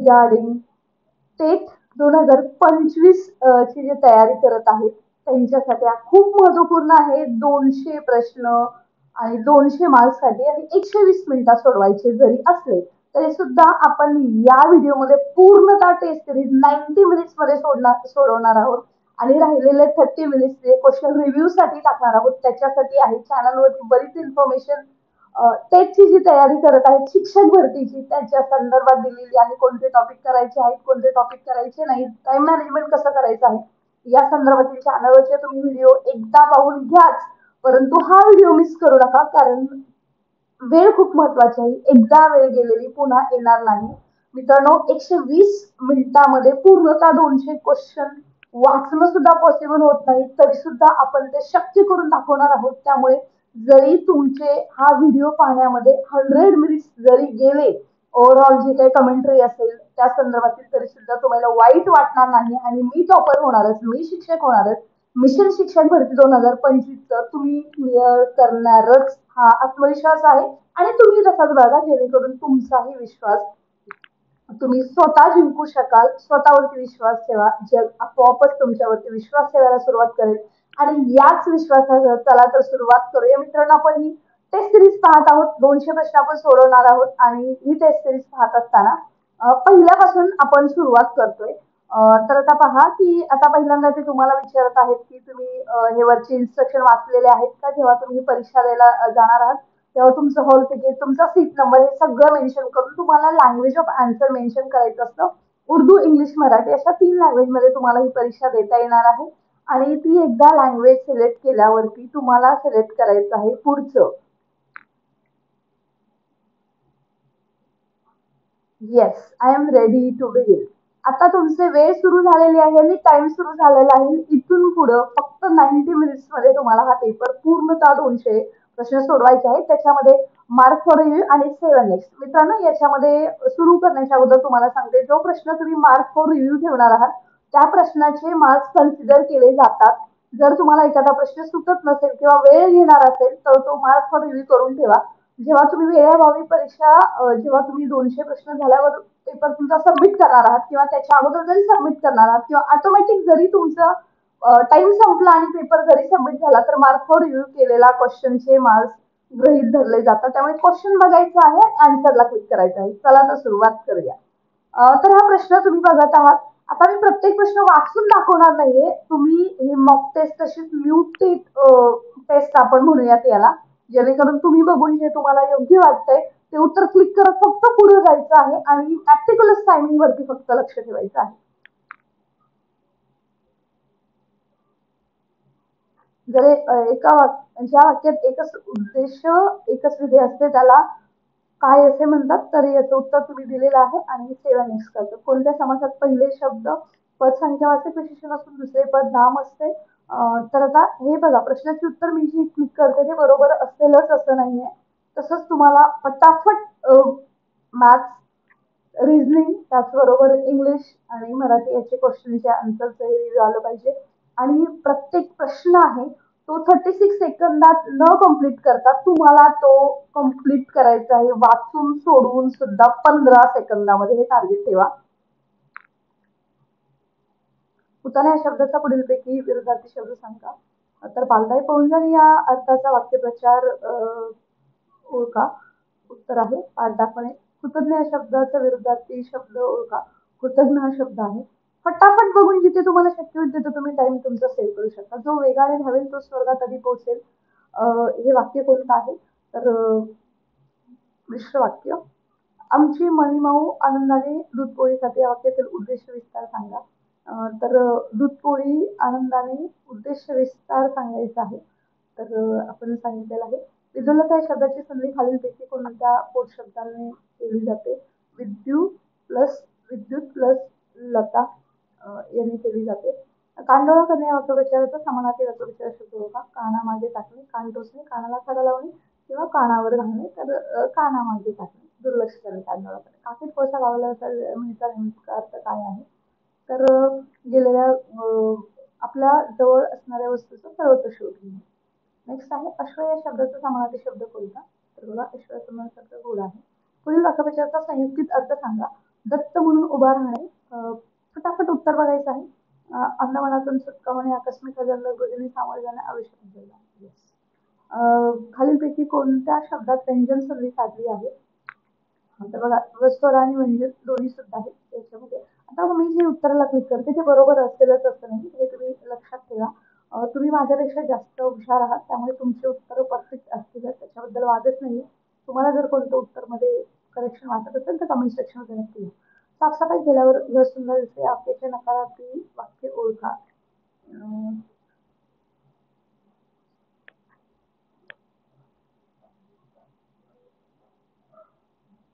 Regarding TET 2025 ची जी तयारी करत आहेत त्यांच्यासाठी हा खूप महत्वपूर्ण आहे. 200 प्रश्न आणि 200 मार्क्ससाठी आणि 120 मिनिटात सोडवायचे जरी असले तरी सुद्धा आपण या व्हिडिओमध्ये पूर्णतः टेस्ट सिरीज 90 मिनिट्स मध्ये सोडवणार आहोत. आणि राहिलेले 30 मिनिट्स क्वेश्चन रिव्ह्यू साठी टाकणार आहोत. त्याच्यासाठी आहे चॅनलवरती बरीच इन्फॉर्मेशन टेटची जी तयारी करत आहेत शिक्षक भरतीची त्यांच्या संदर्भात दिलेली आहे. कोणते टॉपिक करायचे आहेत, कोणते टॉपिक करायचे नाही, टाइम मॅनेजमेंट कसं करायचं आहे, या संदर्भातील चॅनलवरचे तुम्ही व्हिडिओ एकदा पाहून घ्याच. परंतु हा व्हिडिओ मिस करू नका, कारण वेळ खूप महत्वाची आहे. एकदा वेळ गेलेली पुन्हा येणार नाही. मित्रांनो, 120 मिनिटामध्ये पूर्णतः 200 क्वेश्चन वाचणं सुद्धा पॉसिबल होत नाही, तरी सुद्धा आपण ते शक्य करून दाखवणार आहोत. त्यामुळे जरी तुमचे हा व्हिडिओ पाहण्यामध्ये 100 मिनिट्स जरी गेले, ओव्हरऑल जे काही कमेंट्री असेल त्या संदर्भातील, तरी सुद्धा तुम्हाला वाईट वाटणार नाही. आणि मी टॉपर होणारच, मी शिक्षक होणारच. मिशन शिक्षक भरती 2025 तुम्ही क्लिअर करणारच हा आत्मविश्वास आहे. आणि तुम्ही तसाच बघा, जेणेकरून तुमचाही विश्वास तुम्ही स्वतः जिंकू शकाल. स्वतःवरती विश्वास ठेवा, जग आपोआपच तुमच्यावरती विश्वास ठेवायला सुरुवात करेल. आणि याच विश्वासासह चला तर सुरुवात करूया. मित्रांनो, आपण ही टेस्ट सिरीज पाहत आहोत. 200 प्रश्न आपण सोडवणार आहोत. आणि ही टेस्ट सिरीज पाहत असताना पहिल्यापासून आपण सुरुवात करतोय. तर आता पहा की आता पहिल्यांदा ते तुम्हाला विचारत आहेत की तुम्ही हे वरचे इन्स्ट्रक्शन वाचलेले आहेत का? जेव्हा तुम्ही परीक्षा द्यायला जाणार आहात तेव्हा तुमचं हॉल तिकीट, तुमचा सीट नंबर हे सगळं मेन्शन करून तुम्हाला लँग्वेज ऑफ आन्सर मेन्शन करायचं असतं. उर्दू, इंग्लिश, मराठी अशा 3 लँग्वेजमध्ये तुम्हाला ही परीक्षा देता येणार आहे. आणि ती एकदा लँग्वेज सिलेक्ट केल्यावरती तुम्हाला सिलेक्ट करायचं आहे पुढचं. Yes, I am ready to begin. आता तुमचे वेळ सुरू झालेली आहे आणि टाइम सुरू झालेला आहे. इथून पुढं फक्त 90 मिनिट्स मध्ये तुम्हाला हा पेपर पूर्णतः 200 प्रश्न सोडवायचे आहेत. त्याच्यामध्ये मार्क फॉर रिव्ह्यू आणि 7 नेक्स्ट. मित्रांनो, याच्यामध्ये सुरू करण्याच्या अगोदर तुम्हाला सांगते, जो प्रश्न तुम्ही मार्क फॉर रिव्ह्यू ठेवणार आहात त्या प्रश्नाचे मार्क्स कन्सिडर केले जातात. जर तुम्हाला एखादा प्रश्न सुचत नसेल किंवा वेळ घेणार असेल तर तो मार्क फॉर रिव्ह्यू करून ठेवा. जेव्हा तुम्ही वेळेअभावी परीक्षा जेव्हा तुम्ही 200 प्रश्न झाल्यावर पेपर तुमचा सबमिट करणार आहात किंवा त्याच्या अगोदर जरी सबमिट करणार आहात किंवा ऑटोमॅटिक जरी तुमचा टाइम संपला आणि पेपर जरी सबमिट झाला तर मार्क फॉर रिव्ह्यू केलेला क्वेश्चनचे मार्क्स गृहीत धरले जातात. त्यामुळे क्वेश्चन बघायचा आहे, आन्सरला क्लिक करायचं आहे. चला तर सुरुवात करूया. तर हा प्रश्न तुम्ही बघत आहात. आता मी प्रत्येक प्रश्न वाचून दाखवणार नाहीये. तुम्ही ही मॉक टेस्ट तशीच म्यूट टेस्ट आपण म्हणूयात याला, जेणेकरून तुम्ही बघून जे तुम्हाला योग्य वाटतंय ते उत्तर क्लिक करत फक्त पुढे जायचं आहे आणि प्रॅक्टिकलच टायमिंग वरती फक्त लक्ष ठेवायचं आहे. जर ज्या वाक्यात एकच उद्देश, एकच विधेय असते त्याला काय असे म्हणतात, तर याचं उत्तर तुम्ही दिलेलं आहे. आणि 7 नेक्स्ट करतो. कोणत्या समासात पहिले शब्द पदसंख्यावाचक विशेषण असून दुसरे पद नाम असते? तर आता हे बघा, प्रश्नाचे उत्तर मी जी क्लिक करते ते बरोबर असेलच असं नाहीये. तसंच तुम्हाला पटापट मॅथ्स, रिझनिंग, त्याचबरोबर इंग्लिश आणि मराठी याचे क्वेश्चनचे आन्सरचं आलं पाहिजे. आणि प्रत्येक प्रश्न आहे तो 36 सेकंदात न कम्प्लीट करता तुम्हाला तो कम्प्लीट करायचा आहे, वाचून सोडवून सुद्धा 15 सेकंदामध्ये. हे टार्गेट ठेवा. पुताना या शब्दाचा पुढील पैकी विरोधार्थी शब्द सांगा. तर पालताई पळून या अर्थाचा वाक्यप्रचार ओळखा. उत्तर आहे पाठ दाखवणे. कृतज्ञ या शब्दाचा विरोधार्थी शब्द ओळखा. कृतज्ञ हा शब्द आहे. फटाफट बघून जिथे तुम्हाला शक्य होईल तिथे तुम्ही टाइम तुमचा सेव्ह करू शकता. जो वेगाने धावेल तो स्वर्गात आधी पोहोचेल. हे वाक्य कोणतं आहे? तर मिश्र वाक्य. आमची मणिमाऊ आनंदाने दूध पोळी खाते या वाक्यातील उद्देश विस्तार सांगा. तर दूध पोळी आनंदाने उद्देश विस्तार सांगायचा आहे. तर आपण सांगितलेलं आहे. विद्युलता या शब्दाची संधी खालीलपैकी कोणत्या पोट शब्दाने केली जाते? विद्युत प्लस लता यांनी केली जाते. कांडोळा करणे या वाक्यप्रचाराचा समानार्थी वाक्यप्रचार शब्द ओळखा. कानामागे टाकणे, कान टोचणे, कानाला खडा लावणे किंवा कानावर घालणे. तर कानामागे टाकणे, दुर्लक्ष करणे, कांडोळा करणे. काकीत कोळसा गावाला म्हणता नेमका अर्थ काय आहे? तर गेलेल्या आपल्या जवळ असणाऱ्या वस्तूचा सर्वत्र शोध घेणे. नेक्स्ट आहे अश्व या शब्दाचा समानार्थी शब्द कोणता? तर बघा, अश्व समानार्थी शब्द घोडा आहे. पुढील वाक्यप्रचाराचा संयुक्तित अर्थ सांगा. दत्त म्हणून उभा राहणे. फटाफट उत्तर बघायचं आहे. अंदमानातून सुटका होणे, आकस्मिक आजार लगबगीने सामोरे जाणे, आवश्यक असेल. Yes. खालीलपैकी कोणत्या शब्दात व्यंजन संधी साधली आहे? आता बघा, स्वर आणि व्यंजन दोन्ही सुद्धा आहेत त्याच्यामध्ये. आता मी जे उत्तराला क्लिक करते ते बरोबर असेलच असं नाही, हे तुम्ही लक्षात ठेवा. तुम्ही माझ्यापेक्षा जास्त हुशार आहात, त्यामुळे तुमचे उत्तर परफेक्ट असतीलच, त्याच्याबद्दल वादच नाही. तुम्हाला जर कोणतं उत्तर मध्ये करेक्शन वाटत असेल तर कमेंट सेक्शन मध्ये नक्की लिहा. साफसफाई केल्यावर घर सुंदर दिसते, आपल्याचे नकारार्थी वाक्य ओळखा.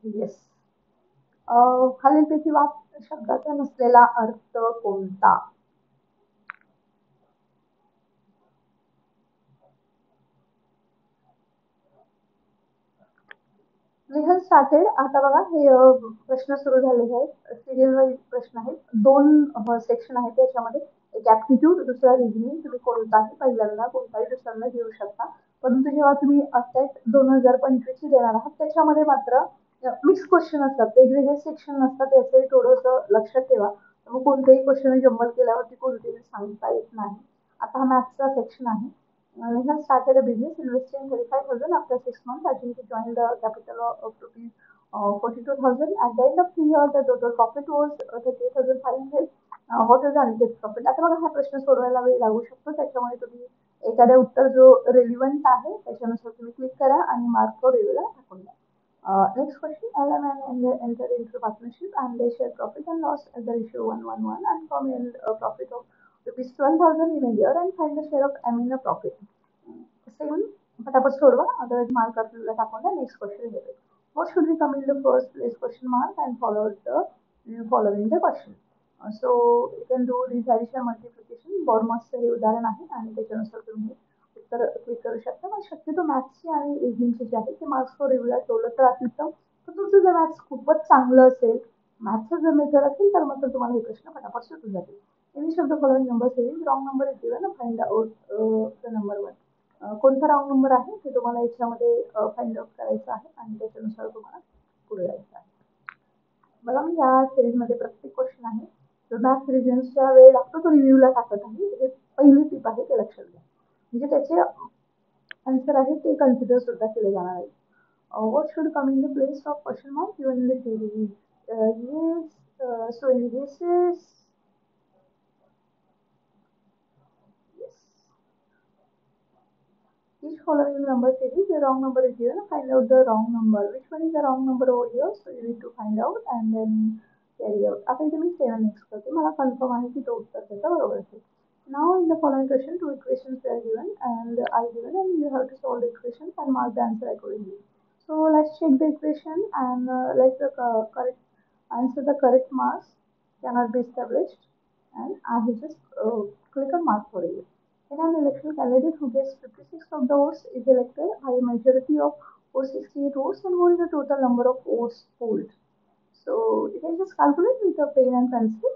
येस. खालीलपैकी वाक्य शब्दाचा नसलेला अर्थ कोणता? Rehearse started. आता बघा, हे प्रश्न सुरू झालेले आहेत. सिरियल वाईज प्रश्न आहेत. दोन सेक्शन आहेत त्याच्यामध्ये. एक ऍप्टिट्यूड, दुसरा रिझनिंग. तुम्ही कोणताही पहिल्यांदा, कोणताही दुसऱ्यांदा घेऊ शकता. परंतु जेव्हा तुम्ही अटॅक 2025 ची देणार आहात त्याच्यामध्ये मात्र मिक्स क्वेश्चन असतात, वेगवेगळे सेक्शन असतात, याचंही थोडंसं लक्षात ठेवा. मग कोणतेही क्वेश्चन जंबल केल्यावरती कोणतेही सांगता येत नाही. आता हा मॅथ्सचा सेक्शन आहे. He has started a business investing 35,000 after 6 months, achieving to join the capital of rupees 42,000. At the end of 3 years, the total profit was 38,500. What is the unpaid profit? आता बघा, हा प्रश्न सोडवायला वेळ लागू शकतो, त्याच्यामुळे तुम्ही एखाद्या उत्तर जो रेलिव्हंट आहे त्याच्यानुसार तुम्ही क्लिक करा आणि मार्क फॉर रिव्ह्यूला टाकून द्या. Next question. Ella and entered into partnership and they share profit and loss as the ratio 1:1:1 and from a profit of rupees 12,000 in a year and find the share of M in a profit. Same, फटाफट सोडवा, otherwise mark आपल्याला टाकून द्या. Next question is what should we come in the first place question mark and follow the following the question. So you can do this addition multiplication. बॉर्मसचं हे उदाहरण आहे आणि त्याच्यानुसार तुम्ही उत्तर क्लिक करू शकता. पण शक्यतो मॅथ्सचे आणि रिझनिंगचे जे आहे ते मार्क्स फॉर रिव्ह्यूला ठेवलं तर अत्युत्तम. तर तुमचं जर मॅथ्स खूपच चांगलं असेल, मॅथ्सचं जर मेथड असेल तर मात्र तुम्हाला हे प्रश्न फटाफट सुटून जातील. Any of the following number series, wrong number is given, find out the number one. कोणता रॉंग नंबर आहे ते तुम्हाला याच्यामध्ये फाइंड आउट करायचं आहे आणि त्याच्यानुसार तुम्हाला पुढे जायचं आहे. बघा, मी या सिरीजमध्ये प्रत्येक क्वेश्चन आहे जो मॅथ्स रिजन्सच्या वेळ लागतो तो रिव्ह्यूला टाकत आहे. हे पहिली टिप आहे, ते लक्षात घ्या. म्हणजे त्याचे आन्सर आहे ते कन्सिडर सुद्धा केले जाणार आहे. What should come in the place of question mark given in the series? Yes, so in this is yes. Each following number series, the wrong number is here. Find out the wrong number. Which one is the wrong number over here? So you need to find out and then carry out. आता इथे मी 7 next करते. मला confirm आहे की तो उत्तर त्याचा बरोबर असेल. Now in the following question, two equations are given and are given and you have to solve the equations and mark the answer accordingly. So let's check the equation and let the correct answer the correct marks cannot be established and I will just click on mark for you. In an election, candidate who gets 56 of the votes is elected by a majority of 468 votes. And what is the total number of votes polled? So you can just calculate with a pen and pencil.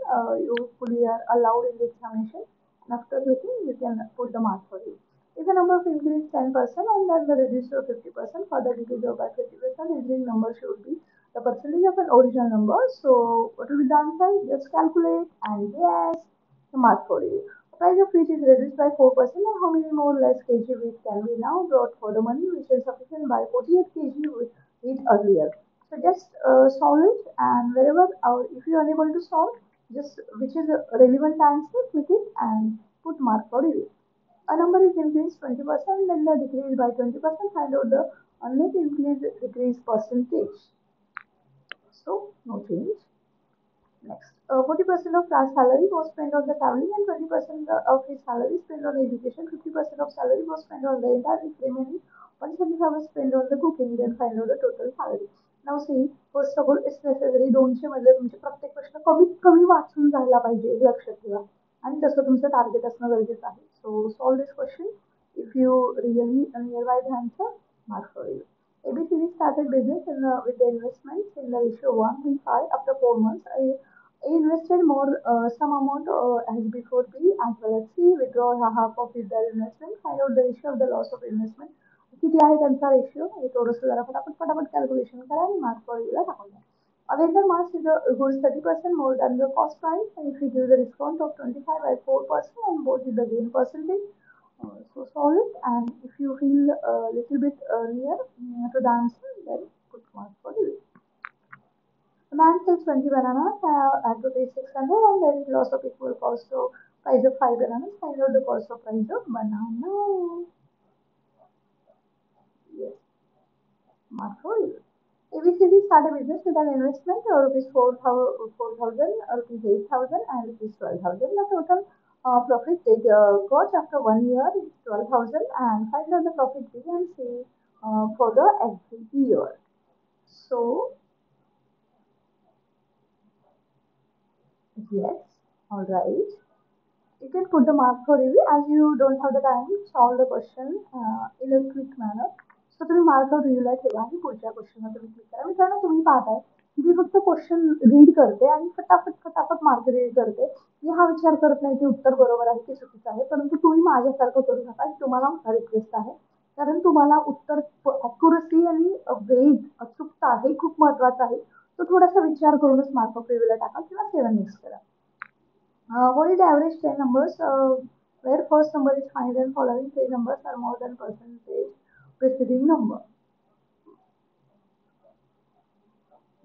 You fully are allowed in the examination. And after clicking, you can put the mark for you. If the number of increase 10% and then the reduce to 50%, further decrease by 50%, increase number should be the percentage of an original number. So what will be the answer? Just calculate and yes, the mark for you. Price of wheat is reduced by 4% and how many more less kg wheat can be now brought for the money which is sufficient by 48 kg wheat earlier. So just solve it and wherever if you are unable to solve, just which is a relevant answer, click it and put mark for it. A number is increased 20%, then the decrease by 20%, find out the net increase decrease percentage. So no change. Next, 40% of class salary was spent on the traveling and 20% of his salary spent on education. 50% of salary was spent on the entire remaining 175 was spent on the cooking. Then find out the total salary. Now see, first of all, it's necessary 200 मध्ये तुमचे प्रत्येक प्रश्न कमीत कमी वाचून जायला पाहिजे, हे लक्षात ठेवा. आणि तसं तुमचं टार्गेट असणं गरजेचं आहे. So solve this question. If you really nearby the answer, mark for you. ABCD started business with the investments in the ratio 1:5 after 4 months. I invested more some amount as before B as well as C. Withdraw half of their investment. Find out the ratio of the loss of investment. किती आहे त्यांचा ratio हे थोडंसं जरा फटाफट फटाफट calculation करा आणि मार्क फॉर यूला टाकून द्या. A vendor marks is a goods 30% more than the cost price, and if you give the discount of 25 by 4% and both is the gain percentage, so solve it. And if you feel a little bit near to the answer, then put mark for you. The man sells 20 bananas at rupees 600 and there is loss of equal cost of price of 5 bananas. Find out the cost of price of banana. Yes, mark for you. ABCD started business with an investment of rupees 4,000, rupees 8,000 and rupees 12,000. The total profit they got after 1 year is 12,000 and find out the profit B and C for the exit year. So, yes, alright. You can put the mark for review as you don't have the time to solve the question in a quick manner. So तुम्ही mark रिव्ह्यूला ठेवा आणि पुढच्या क्वेश्चनला तुम्ही click करा. मित्रांनो तुम्ही पाहताय की मी फक्त क्वेश्चन रीड करते आणि फटाफट फटाफट मार्क रीड करते. मी हा विचार करत नाही की उत्तर बरोबर आहे की चुकीचं आहे, परंतु तुम्ही माझ्यासारखं करू नका. तुम्हाला रिक्वेस्ट आहे, कारण तुम्हाला उत्तर अॅक्युरसी आणि वेग अचूकता हे खूप महत्वाचं आहे. तो थोडासा विचार करूनच मार्क ऑफ रिव्ह्यूला टाका किंवा 7 करा. What is the average 10 numbers? Where first number is higher than following three numbers are more than percentage preceding number.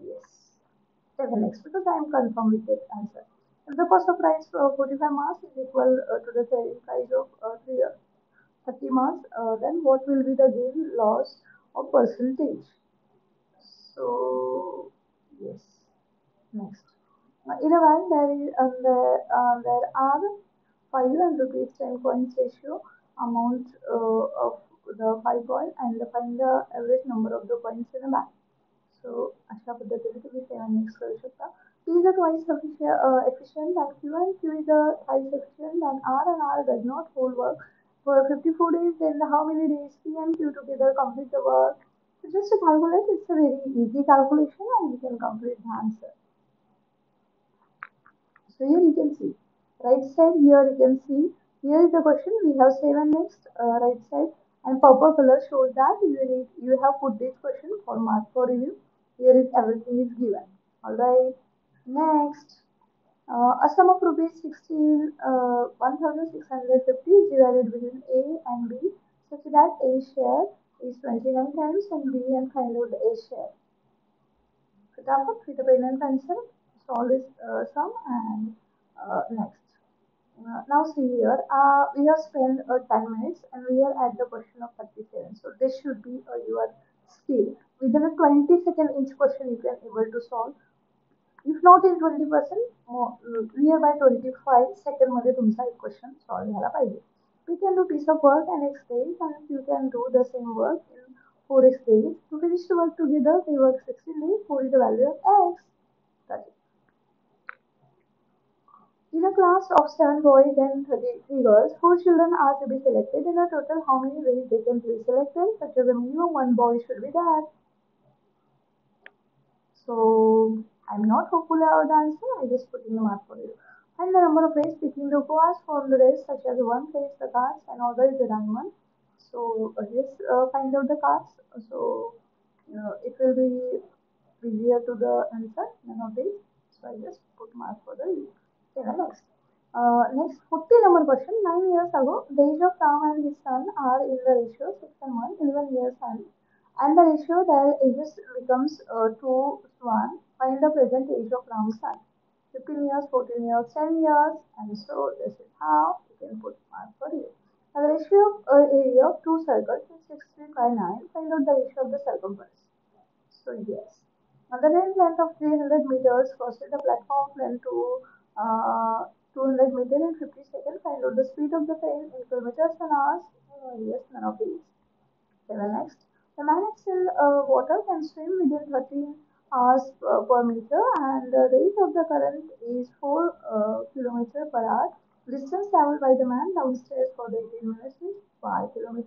Yes. 7x because I am confirmed with that answer. If the cost of price for 45 marks is equal to the selling price of 30 marks, then what will be the gain loss of percentage? So, yes. Next. In a while, there are 5 and rupees 10 coins ratio amount of the 5 coin and find the average number of the coins in a bag. So अशा पद्धतीने तुम्ही 7x करू शकता. P is a twice efficient than Q and Q is a thrice efficient than R and R does not hold work for 54 days. Then how many days P and Q together complete the work? So just to calculate, it's a very easy calculation and you can complete the answer. So here you can see, right side here you can see, here is the question, we have 7 next, right side, and purple color shows that you have put this question for mark for review. Here is everything is given. Alright, next, a sum of rupees 16, 1650 is divided between A and B such that A share is 29 times and B and find out the A share. फटाफट with the pen and pencil solve this sum and next. Now see here, we have spent 10 minutes and we are at the question of 37. So this should be your skill. Within a 20-second each question you can able to solve. If not in 20%, nearby 25 second मध्ये तुमचा एक question solve झाला पाहिजे. We can do piece of work and next day and you can do the same work in 4x days. To finish the work together, they work 16 days. 4 is the value of x. That's it. In a class of 7 boys and 33 girls, 4 children are to be selected. In a total, how many ways they can be selected? Such as a minimum one boy should be there. So I'm not hopeful about the answer. I just put in the mark for you. And the number of ways picking the cards from the race, such as one place the cards and other is the diamond. So just find out the cards. So it will be easier to the answer. None of these. So I just put mark for the next. Next 40 number question. 9 years ago, the age of Ram and his son are in the ratio 6 and 1, 11 years and the ratio their ages becomes 2 to 1. Find the present age of Ram's son. 15 years, 14 years, 10 years, and so this is how you can put mark for you. Now the ratio of area of two circles is 6359. Find out the ratio of the circumference. So yes. Now the length of 300 meters crosses the platform length to 200 meters in 50 seconds. Find out the speed of the train in kilometers an hour. Yes, none of these. 7 next. The man in water can swim within 13 hours per meter and the rate of the current is 4 km per hour. Distance traveled by the man downstairs for the 18 minutes is 5 km.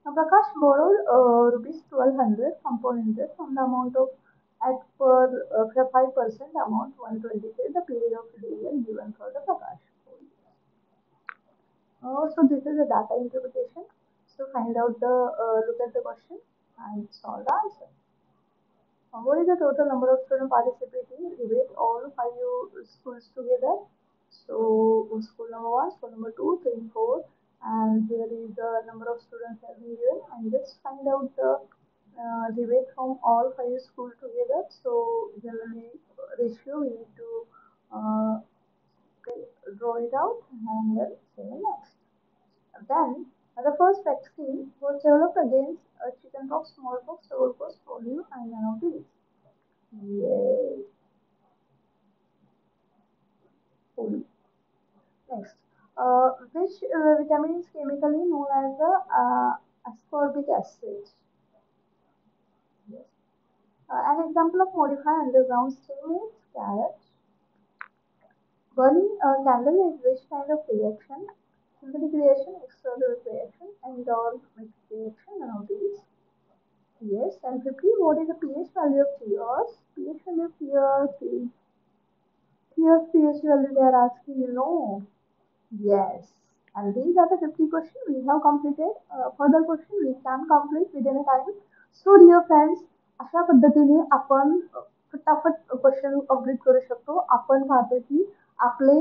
Now Prakash borrowed rupees 1200 compound interest on the amount of at per 5% amount 123 the period of failure given for the Prakash. So this is a data interpretation. So find out the look at the question and solve the answer. What is the total number of students participating? Debate all five schools together. So school number one, school number two, three, four, and here is the number of students every year. And let's find out the debate from all five schools together. So generally ratio we need to uh, draw it out and then say next. Then the first vaccine was developed against chickenpox, smallpox, tuberculosis, polio, and none of these. Yay, polio. Next, which vitamin is chemically known as the ascorbic acid? Yes. An example of modified underground steam is carrot. Burning a candle is which kind of reaction? Synthetic reaction, external reaction, and or mixed reaction, none of these. Yes, and 50, what is the pH value of tears? pH value of tears is tears pH value they are asking, you know. Yes. And these are the 50 questions we have completed. Further question we can complete within a time. So dear friends, अशा पद्धतीने आपण फटाफट question complete करू शकतो. आपण पाहतो की आपले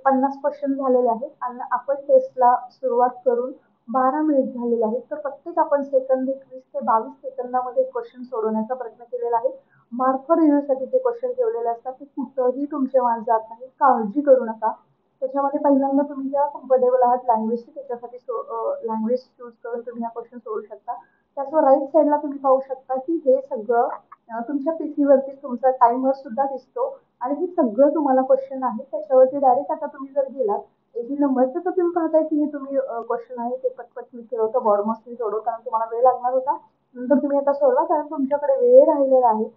50 क्वेश्चन झालेले आहेत आणि आपण टेस्टला सुरुवात करून 12 मिनिट झालेले आहेत. तर प्रत्येक आपण सेकंद 20 ते 22 सेकंदामध्ये क्वेश्चन सोडवण्याचा प्रयत्न केलेला आहे. मार्क फॉर रिव्ह्यूसाठी ते क्वेश्चन ठेवलेले असतात ते कुठंही तुमचे मार्क जात नाही. काळजी करू नका. त्याच्यामध्ये पहिल्यांदा तुम्ही ज्या कम्फर्टेबल आहात लँग्वेजची त्याच्यासाठी लँग्वेज चूज करून तुम्ही हा क्वेश्चन सोडू शकता. त्याचं राईट साईडला तुम्ही पाहू शकता की हे सगळं तुमच्या पीसीवरती तुमचा टाइमर सुद्धा दिसतो आणि हे सगळं तुम्हाला क्वेश्चन आहे त्याच्यावरती डायरेक्ट आता तुम्ही जर गेलात 18 नंबरचं तर तुम्ही पाहताय की हे तुम्ही क्वेश्चन आहे ते पटपट क्लिक केलं होतं बॉडमॉसनी सोडव कारण तुम्हाला वेळ लागणार होता नंतर तुम्ही आता सोडवा कारण तुमच्याकडे वेळ राहिलेला आहे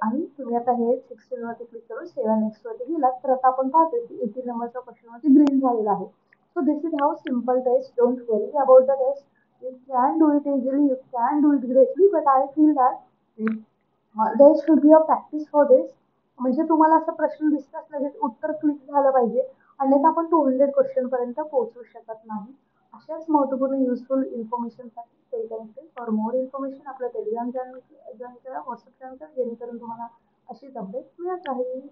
आणि तुम्ही आता हे 16 वरती क्लिक करून 7 नेक्स्ट वरती गेलात तर आता आपण पाहतोय की 18 नंबरच्या क्वेश्चनवरती ग्रीन झालेला आहे so this is how simple test don't worry about the test you can do it easily you can do it greatly but I feel that there should be a practice for this म्हणजे तुम्हाला असं प्रश्न दिसताच लगेच उत्तर click झालं पाहिजे अन्यथा आपण 200 क्वेश्चन पर्यंत पोहोचू शकत नाही अशाच महत्वपूर्ण युजफुल इन्फॉर्मेशनसाठी stay connected for more information आपलं टेलिग्राम चॅनल जॉईन करा व्हॉट्सअप चॅनल करा जेणेकरून तुम्हाला अशीच अपडेट मिळत राहील